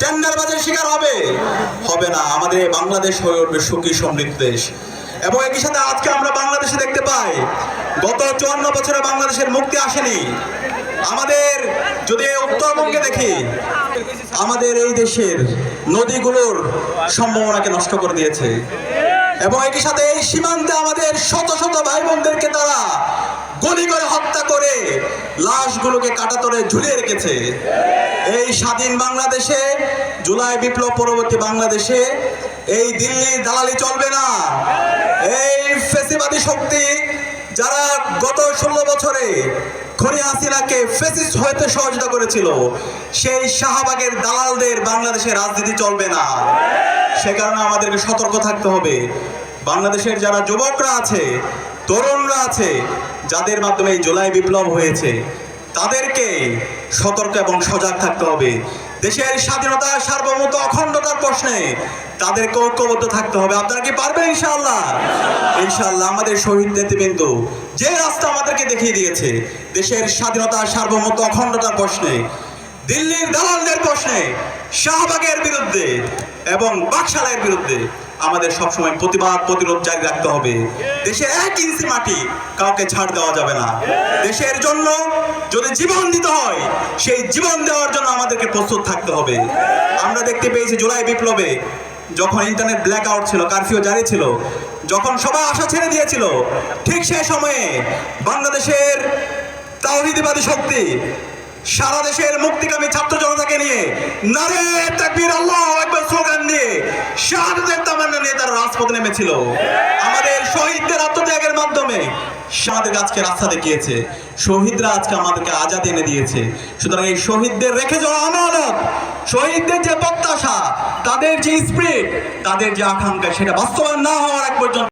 টেন্ডারবাজের শিকার হবে হবে না। আমাদের বাংলাদেশ হয়ে উঠবে সুখী সমৃদ্ধ দেশ। এবং একই সাথে আজকে আমরা বাংলাদেশে দেখতে পাই গত 54 বছরে বাংলাদেশের মুক্তি আসেনি। আমাদের যদি উত্তরবঙ্গে দেখি, আমাদের এই দেশের নদীগুলোর সম্ভাবনাকে নষ্ট করে দিয়েছে। এবং একই সাথে এই সীমান্তে আমাদের শত শত ভাই বোনদেরকে তারা গুলি করে হত্যা করে লাশগুলোকে কাটাতরে ঝুলিয়ে রেখেছে। এই স্বাধীন বাংলাদেশে, জুলাই বিপ্লব পরবর্তী বাংলাদেশে এই দিল্লির দালালি চলবে না। এই ফ্যাসিবাদী শক্তি যারা গত 16 বছরে খনি হাসিনাকে ফ্যাসিস্ট হতে সহযোগিতা করেছিল, সেই শাহবাগের দালালদের বাংলাদেশে রাজনীতি চলবে না। সে কারণে আমাদেরকে সতর্ক থাকতে হবে। বাংলাদেশের যারা যুবকরা আছে, তরুণরা আছে, যাদের মাধ্যমে এই জুলাই বিপ্লব হয়েছে, তাদেরকে সতর্ক এবং সজাগ থাকতে হবে। দেশের স্বাধীনতা, সার্বভৌমত্ব, অখণ্ডতার প্রশ্নে তাদেরকে ঐক্যবদ্ধ থাকতে হবে। আপনারা কি পারবেন? ইনশাআল্লাহ। ইনশাআল্লাহ। আমাদের শহীদ নেতৃবৃন্দ যে রাস্তা আমাদেরকে দেখিয়ে দিয়েছে, দেশের স্বাধীনতা, সার্বভৌমত্ব, অখণ্ডতার প্রশ্নে, দিল্লির দালালদের প্রশ্নে, শাহবাগের বিরুদ্ধে এবং বাকশালের বিরুদ্ধে আমাদের সবসময় প্রতিবাদ, প্রতিরোধ জারি রাখতে হবে। দেশের 1 ইঞ্চি মাটি কাউকে ছাড় দেওয়া যাবে না। দেশের জন্য যদি জীবন দিতে হয়, সেই জীবন দেওয়ার জন্য আমাদেরকে প্রস্তুত থাকতে হবে। আমরা দেখতে পেয়েছি জুলাই বিপ্লবে যখন ইন্টারনেট ব্ল্যাক আউট ছিল, কারফিউ জারি ছিল, যখন সবাই আশা ছেড়ে দিয়েছিল, ঠিক সেই সময়ে বাংলাদেশের তাওহীদবাদী শক্তি সারা দেশের মুক্তিকামী ছাত্র জনতাকে নিয়ে নারে তাকবীর, আল্লাহু আকবার স্লোগান দিয়ে, শাহাদাতের তামান্না নিয়ে তারা রাজপথে নেমেছিল। আমাদের শহীদদের আত্মত্যাগের মাধ্যমে আমাদের আজকে রাস্তা দেখিয়েছে। শহীদরা আজকে আমাদেরকে আজাদ এনে দিয়েছে। সুতরাং এই শহীদদের রেখে যাওয়া আমানত, শহীদদের যে প্রত্যাশা, তাদের যে স্পিরিট, তাদের যে আকাঙ্ক্ষা, সেটা বাস্তবায়ন না হওয়ার এক পর্যন্ত